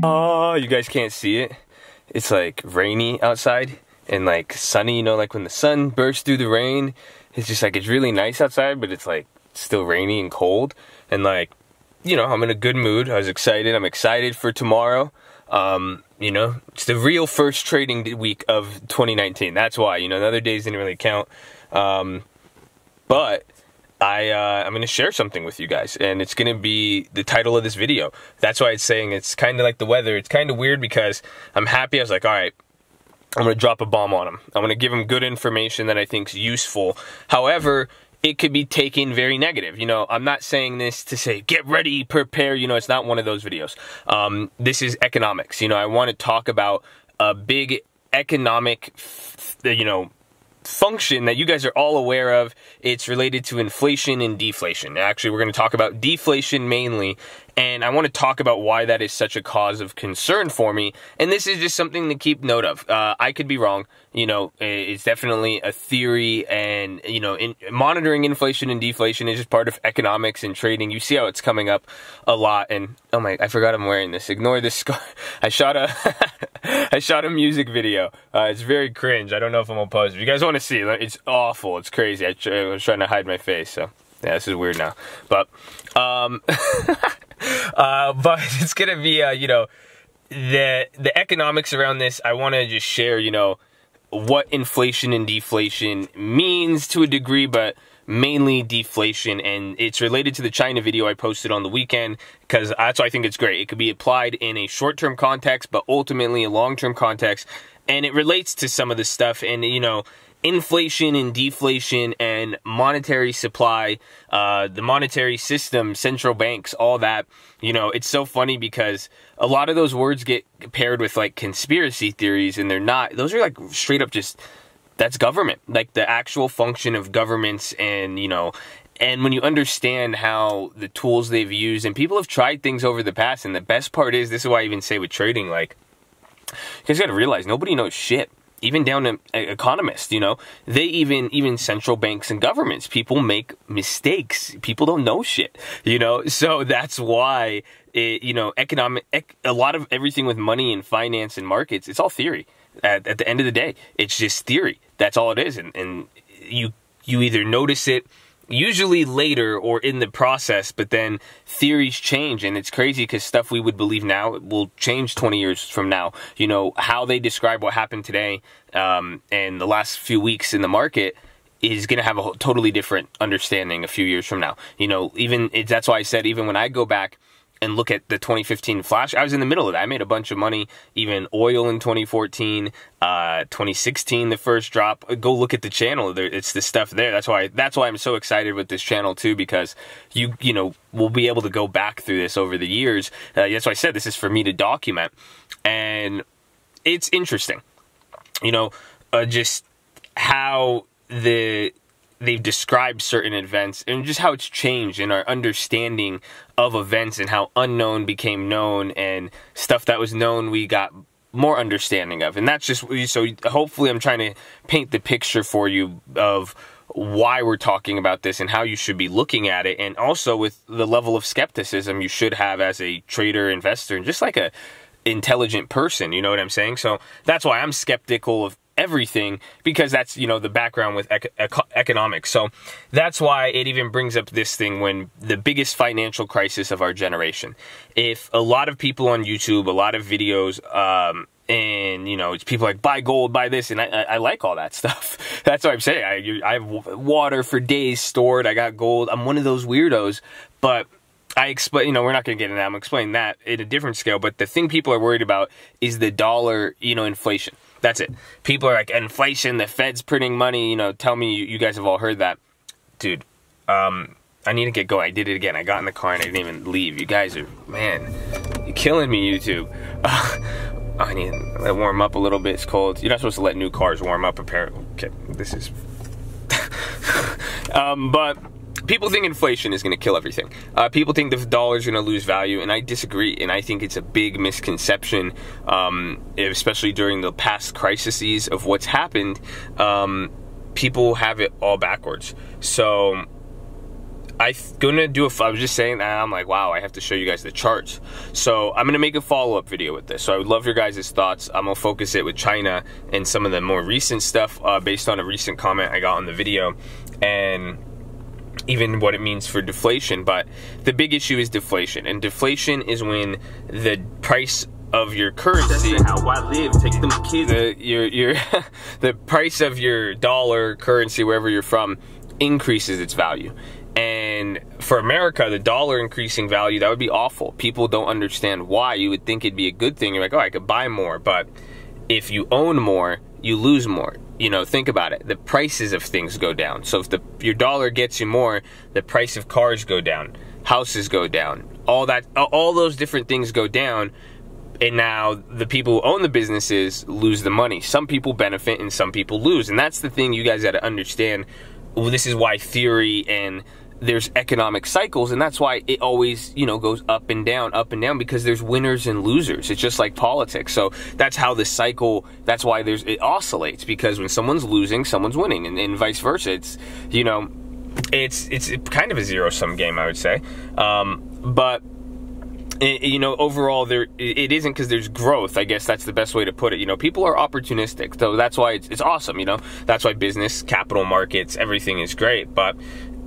Oh, you guys can't see it. It's like rainy outside and like sunny, you know, like when the sun bursts through the rain. It's just like, it's really nice outside, but it's like still rainy and cold. And like, you know, I'm in a good mood. I was excited. I'm excited for tomorrow. You know, it's the real first trading week of 2019. That's why, you know, the other days didn't really count. But I'm going to share something with you guys, and it's going to be the title of this video. That's why it's saying it's kind of like the weather. It's kind of weird because I'm happy. I was like, all right, I'm going to drop a bomb on him. I'm going to give him good information that I think is useful. However, it could be taken very negative. You know, I'm not saying this to say, get ready, prepare. You know, it's not one of those videos. This is economics. You know, I want to talk about a big economic, you know, function that you guys are all aware of. It's related to inflation and deflation. Actually, we're going to talk about deflation mainly, and I want to talk about why that is such a cause of concern for me. And this is just something to keep note of. I could be wrong. You know, it's definitely a theory, and, you know, monitoring inflation and deflation is just part of economics and trading. You see how it's coming up a lot. And oh my, I forgot I'm wearing this. Ignore this scar. I shot a music video. It's very cringe. I don't know if I'm gonna post it. If you guys want to see it, it's awful. It's crazy. I was trying to hide my face, so yeah, this is weird now. But but it's gonna be you know, the economics around this. I want to just share, you know, what inflation and deflation means to a degree, but mainly deflation. And it's related to the China video I posted on the weekend, because that's why I think it's great. It could be applied in a short-term context, but ultimately a long-term context, and it relates to some of the stuff. And, you know, inflation and deflation and monetary supply, the monetary system, central banks, all that, you know, it's so funny because a lot of those words get paired with like conspiracy theories, and they're not. Those are like straight up just, that's government, like the actual function of governments. And, you know, and when you understand how the tools they've used, and people have tried things over the past, and the best part is, this is why I even say with trading, like, you guys got to realize nobody knows shit. Even down to economists, you know, they even central banks and governments, people make mistakes. People don't know shit, you know, so that's why, you know, a lot of everything with money and finance and markets, it's all theory. At the end of the day, it's just theory. That's all it is. And you either notice it usually later or in the process, but then theories change, and it's crazy because stuff we would believe now will change 20 years from now. You know, how they describe what happened today and the last few weeks in the market is going to have a totally different understanding a few years from now. You know, that's why I said, even when I go back and look at the 2015 flash, I was in the middle of that. I made a bunch of money, even oil in 2014, 2016, the first drop. Go look at the channel. It's the stuff there. That's why I'm so excited with this channel too, because you know, we'll be able to go back through this over the years. That's why I said this is for me to document. And it's interesting, you know, just how they've described certain events, and just how it's changed in our understanding of events, and how unknown became known, and stuff that was known we got more understanding of. And that's just, so hopefully I'm trying to paint the picture for you of why we're talking about this and how you should be looking at it, and also with the level of skepticism you should have as a trader, investor, and just like a intelligent person, you know what I'm saying? So that's why I'm skeptical of everything, because that's, you know, the background with economics. So that's why it even brings up this thing, when the biggest financial crisis of our generation. If a lot of people on YouTube, a lot of videos, and, you know, it's people like, buy gold, buy this, and I like all that stuff. That's what I'm saying. I have water for days stored. I got gold. I'm one of those weirdos, but I explain, you know, we're not going to get into that. I'm explaining that in a different scale. But the thing people are worried about is the dollar, you know, inflation. That's it. People are like, inflation, the Fed's printing money, you know, tell me you guys have all heard that. Dude, I need to get going. I did it again. I got in the car and I didn't even leave. You guys are, man, you're killing me, YouTube. I need to warm up a little bit. It's cold. You're not supposed to let new cars warm up, apparently. Okay, this is... but people think inflation is going to kill everything. People think the dollar's going to lose value, and I disagree. And I think it's a big misconception, especially during the past crises of what's happened. People have it all backwards. So I was just saying that, I'm like, wow, I have to show you guys the charts. So I'm gonna make a follow-up video with this. So I would love your guys' thoughts. I'm gonna focus it with China and some of the more recent stuff based on a recent comment I got on the video, and even what it means for deflation. But the big issue is deflation, and deflation is when the price of your currency, the price of your dollar, currency, wherever you're from, increases its value. And for America, the dollar increasing value, that would be awful. People don't understand why. You would think it'd be a good thing. You're like, oh, I could buy more. But if you own more, you lose more. You know, think about it. The prices of things go down. So if your dollar gets you more, the price of cars go down, houses go down, all those different things go down. And now the people who own the businesses lose the money. Some people benefit and some people lose. And that's the thing you guys got to understand. Well, this is why theory and there's economic cycles, and that's why it always, you know, goes up and down, because there's winners and losers. It's just like politics. So that's how the cycle, that's why it oscillates, because when someone's losing, someone's winning, and vice versa. It's, you know, it's kind of a zero-sum game, I would say. But you know, overall, it isn't, because there's growth. I guess that's the best way to put it. You know, people are opportunistic, so that's why it's awesome. You know, that's why business, capital markets, everything is great. But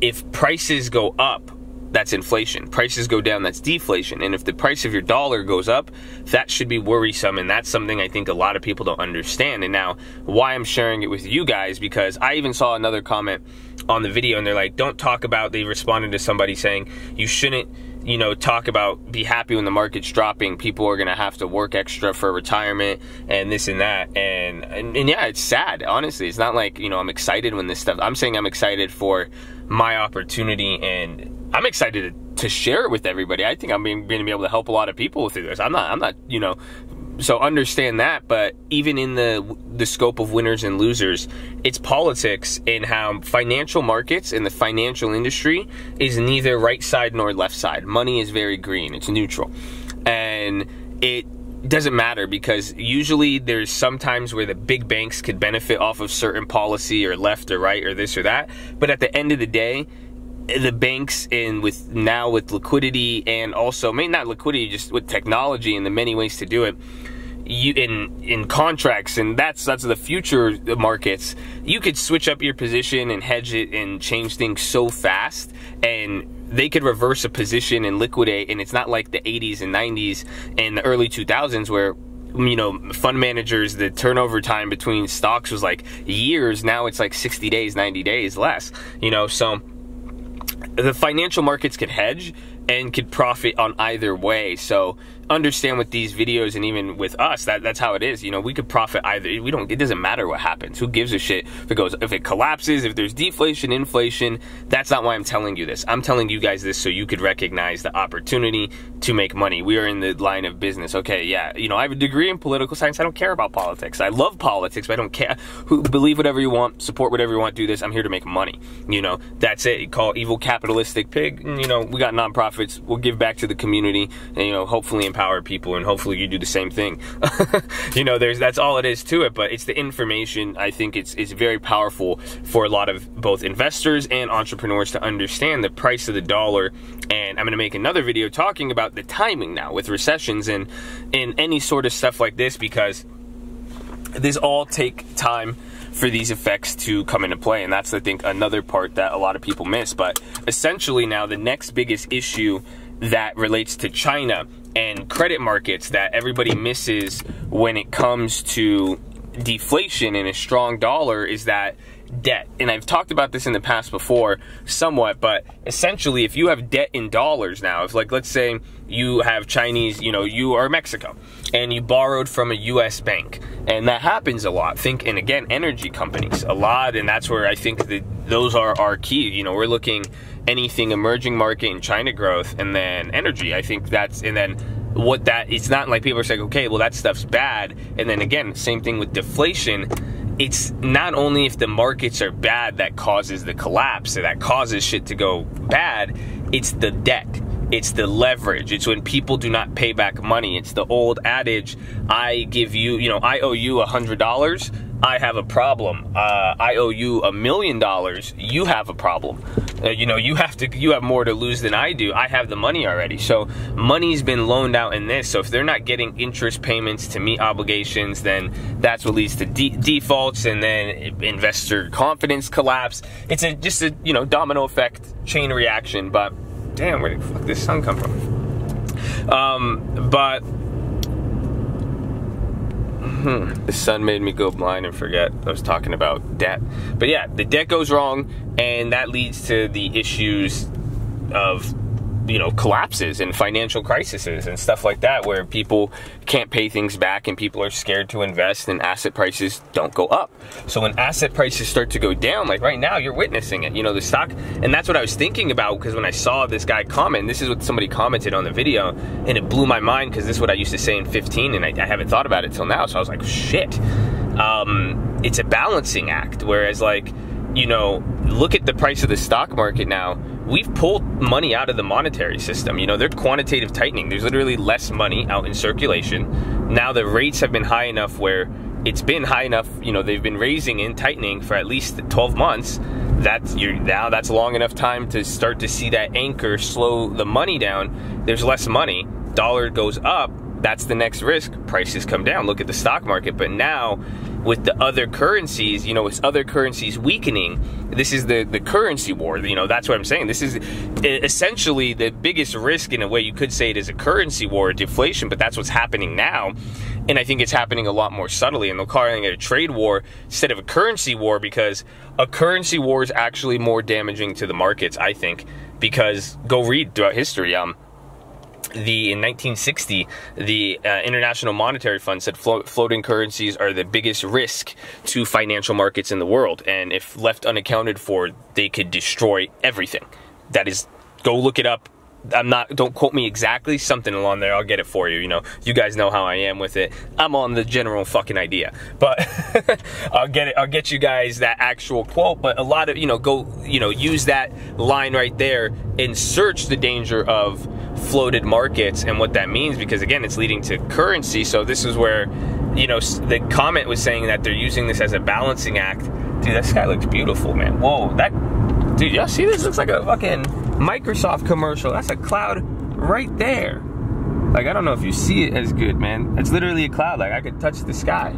if prices go up, that's inflation. Prices go down, that's deflation. And if the price of your dollar goes up, that should be worrisome. And that's something I think a lot of people don't understand. And now, why I'm sharing it with you guys, because I even saw another comment on the video, and they're like, don't talk about, they responded to somebody saying, you shouldn't, you know, talk about, be happy when the market's dropping. People are going to have to work extra for retirement and this and that. And yeah, it's sad. Honestly, it's not like, you know, I'm excited when this stuff, I'm saying I'm excited for my opportunity, and I'm excited to share it with everybody. I think I'm going to be able to help a lot of people through this. I'm not, you know, so understand that. But even in the scope of winners and losers, it's politics, in how financial markets and the financial industry is neither right side nor left side. Money is very green. It's neutral. And it doesn't matter, because usually there's sometimes where the big banks could benefit off of certain policy, or left or right or this or that. But at the end of the day, the banks, and with liquidity, and also maybe not liquidity, just with technology and the many ways to do it, you in contracts, and that's the future markets, you could switch up your position and hedge it and change things so fast, and they could reverse a position and liquidate. And it's not like the 80s and 90s and the early 2000s where, you know, fund managers, the turnover time between stocks was like years. Now it's like 60 days, 90 days less, you know. So the financial markets could hedge and could profit on either way. So understand with these videos, and even with us, that's how it is. You know, we could profit either. It doesn't matter what happens. Who gives a shit if it collapses, if there's deflation, inflation. That's not why I'm telling you this. I'm telling you guys this so you could recognize the opportunity to make money. We are in the line of business. Okay, yeah, you know, I have a degree in political science. I don't care about politics. I love politics, but I don't care. Believe whatever you want, support whatever you want, do this. I'm here to make money. You know, that's it. You call it evil capitalistic pig. You know, we got nonprofits. We'll give back to the community, and, you know, hopefully empower people, and hopefully you do the same thing. You know, that's all it is to it. But it's the information. I think it's very powerful for a lot of both investors and entrepreneurs to understand the price of the dollar. And I'm going to make another video talking about the timing now with recessions and any sort of stuff like this, because this all take time for these effects to come into play. And that's, I think, another part that a lot of people miss. But essentially now, the next biggest issue that relates to China and credit markets that everybody misses when it comes to deflation and a strong dollar is that debt. And I've talked about this in the past before somewhat, but essentially, if you have debt in dollars now, if, like, let's say you have Chinese, you know, you are Mexico and you borrowed from a US bank, and that happens a lot. And again, energy companies a lot, and that's where I think that those are our key. You know, we're looking anything emerging market and China growth, and then energy. I think that's, and then it's not like people are saying, okay, well, that stuff's bad. And then again, same thing with deflation. It's not only if the markets are bad that causes the collapse, or that causes shit to go bad, it's the debt. It's the leverage. It's when people do not pay back money. It's the old adage, I give you, you know, I owe you $100, I have a problem. I owe you $1 million, you have a problem. You know, you have more to lose than I do. I have the money already. So money's been loaned out in this. So if they're not getting interest payments to meet obligations, then that's what leads to defaults, and then investor confidence collapse. It's just a, you know, domino effect, chain reaction. But damn, where the fuck did this sun come from? The sun made me go blind and forget I was talking about debt. But yeah, the debt goes wrong, and that leads to the issues of, you know, collapses and financial crises and stuff like that, where people can't pay things back and people are scared to invest, and asset prices don't go up. So when asset prices start to go down, like right now, you're witnessing it, you know, the stock. And that's what I was thinking about, because when I saw this guy comment, this is what somebody commented on the video, and it blew my mind, because this is what I used to say in 15, and I haven't thought about it till now. So I was like, shit. It's a balancing act. Whereas, like, you know, look at the price of the stock market now. We've pulled money out of the monetary system. You know, they're quantitative tightening. There's literally less money out in circulation. Now the rates have been high enough where it's been high enough, you know, they've been raising and tightening for at least 12 months. Now that's long enough time to start to see that anchor slow the money down. There's less money. Dollar goes up. That's the next risk. Prices come down. Look at the stock market. But now with the other currencies, you know, with other currencies weakening, this is the currency war. You know, that's what I'm saying. This is essentially the biggest risk, in a way you could say it is a currency war, deflation, but that's what's happening now. And I think it's happening a lot more subtly, and they're calling it a trade war instead of a currency war, because a currency war is actually more damaging to the markets, I think, because go read throughout history. In 1960, the International Monetary Fund said floating currencies are the biggest risk to financial markets in the world, and if left unaccounted for, they could destroy everything. That is, go look it up. Don't quote me exactly, something along there, I'll get it for you. You know, you guys know how I am with it. I'm on the general fucking idea, but I'll get you guys that actual quote. But a lot of, you know, go, you know, use that line right there and search the danger of floated markets and what that means, because again, it's leading to currency. So this is where, you know, the comment was saying that they're using this as a balancing act. Dude, that sky looks beautiful, man. Whoa, dude, y'all see this? Looks like a fucking Microsoft commercial. That's a cloud right there. Like, I don't know if you see it as good, man. It's literally a cloud. Like, I could touch the sky.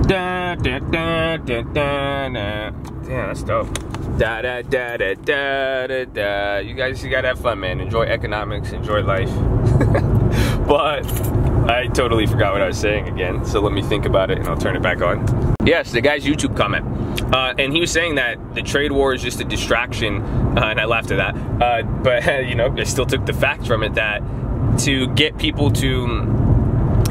Da, da, da, da, da, da. Damn, that's dope. Da, da, da, da, da, da, da. You guys, you gotta have fun, man. Enjoy economics, enjoy life. But I totally forgot what I was saying again, so let me think about it and I'll turn it back on. Yes, the guy's YouTube comment. And he was saying that the trade war is just a distraction, and I laughed at that. But, you know, I still took the fact from it that to get people to,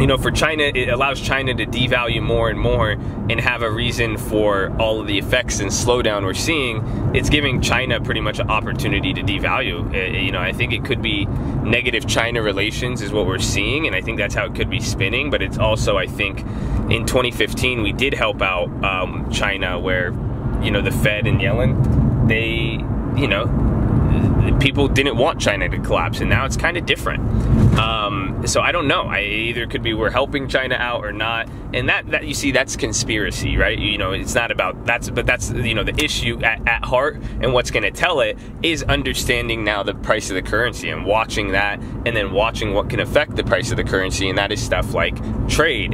you know, for China, it allows China to devalue more and more and have a reason for all of the effects and slowdown we're seeing. It's giving China pretty much an opportunity to devalue. You know, I think it could be negative China relations is what we're seeing, and I think that's how it could be spinning. But it's also, I think, in 2015, we did help out China, where, you know, the Fed and Yellen, they, you know, people didn't want China to collapse, and now it's kind of different. So I don't know. Either could be we're helping China out or not, and that you see, that's conspiracy, right? You know, it's not about but that's you know, the issue at heart, and what's going to tell it is understanding now the price of the currency and watching that, and then watching what can affect the price of the currency, and that is stuff like trade,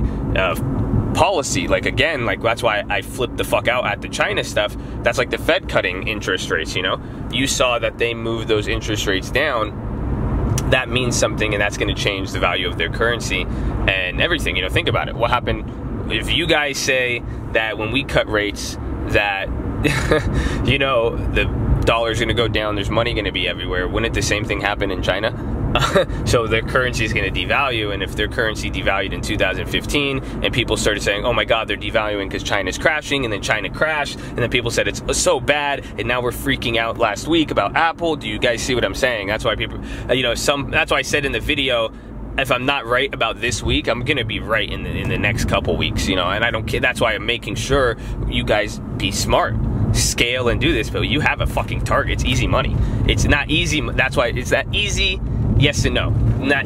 policy. Like, again, like, that's why I flipped the fuck out at the China stuff. That's like the Fed cutting interest rates. You know, you saw that they moved those interest rates down. That means something, and that's going to change the value of their currency and everything. You know, think about it. What happened if you guys say that when we cut rates that you know, the dollar's going to go down, there's money going to be everywhere? Wouldn't the same thing happen in China? So their currency is going to devalue, and if their currency devalued in 2015 and people started saying, oh my god, they're devaluing because China's crashing, and then China crashed, and then people said it's so bad, and now we're freaking out last week about Apple. Do you guys see what I'm saying? That's why people, you know, that's why I said in the video, if I'm not right about this week, I'm gonna be right in the next couple weeks, you know, and I don't care. That's why I'm making sure you guys be smart, scale and do this, but you have a fucking target. It's easy money. It's not easy. That's why it's that easy yes and no.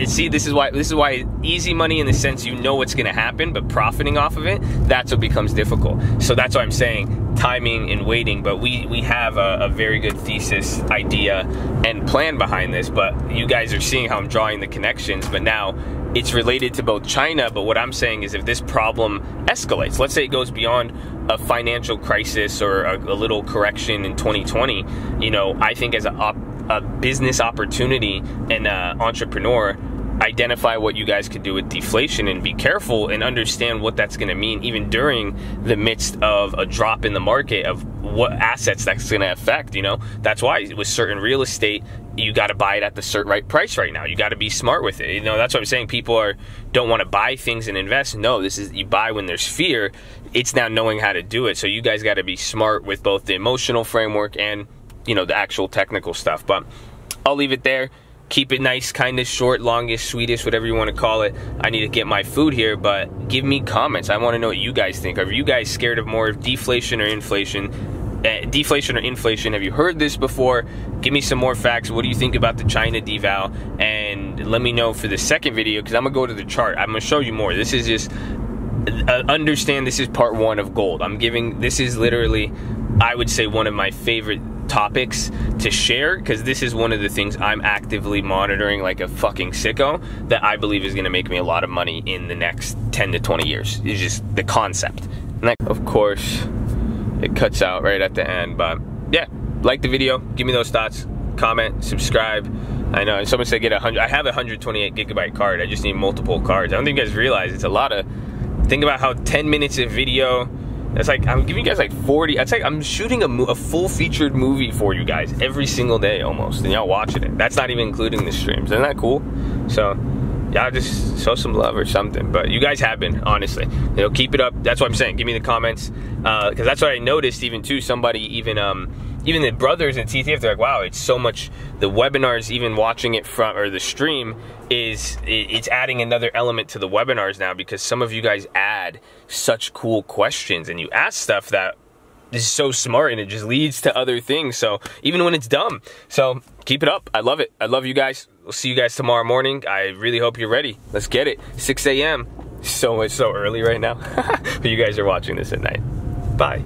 See, this is why easy money in the sense you know what's going to happen, but profiting off of it, that's what becomes difficult. So that's why I'm saying timing and waiting. But we have a very good thesis, idea, and plan behind this. But you guys are seeing how I'm drawing the connections. But now it's related to both China. But what I'm saying is, if this problem escalates, let's say it goes beyond a financial crisis or a little correction in 2020, you know, I think as a business opportunity and entrepreneur, identify what you guys could do with deflation and be careful and understand what that's going to mean even during the midst of a drop in the market of what assets that's going to affect. You know, that's why with certain real estate, you got to buy it at the right price right now. You got to be smart with it. You know, that's what I'm saying. People don't want to buy things and invest. No, this is, you buy when there's fear. It's now knowing how to do it. So you guys got to be smart with both the emotional framework and, you know, the actual technical stuff. But I'll leave it there. Keep it nice, kind of short, longish, sweetish, whatever you want to call it. I need to get my food here, but give me comments. I want to know what you guys think. Are you guys scared of more of deflation or inflation? Deflation or inflation? Have you heard this before? Give me some more facts. What do you think about the China deval? And let me know for the second video, because I'm going to go to the chart. I'm going to show you more. This is just, understand this is part one of gold. This is literally, I would say, one of my favorite topics to share, because this is one of the things I'm actively monitoring like a fucking sicko that I believe is going to make me a lot of money in the next 10 to 20 years. It's just the concept. And of course, it cuts out right at the end, but yeah, like the video, give me those thoughts, comment, subscribe. I know someone said get 100. I have a 128 gigabyte card. I just need multiple cards. I don't think you guys realize it's a lot of, think about how 10 minutes of video, that's like, I'm giving you guys like 40, that's like I'm shooting a full featured movie for you guys every single day almost, and y'all watching it. That's not even including the streams. Isn't that cool? So y'all just show some love or something. But you guys have been, honestly. You know, keep it up. That's what I'm saying. Give me the comments, because that's what I noticed even too. Somebody even the brothers at TTF, they're like, wow, it's so much, the webinars, even watching it from, or the stream, it's adding another element to the webinars now, because some of you guys add such cool questions and you ask stuff that is so smart and it just leads to other things. So even when it's dumb, so keep it up. I love it. I love you guys. We'll see you guys tomorrow morning. I really hope you're ready. Let's get it. 6 a.m. So it's so early right now. But you guys are watching this at night. Bye.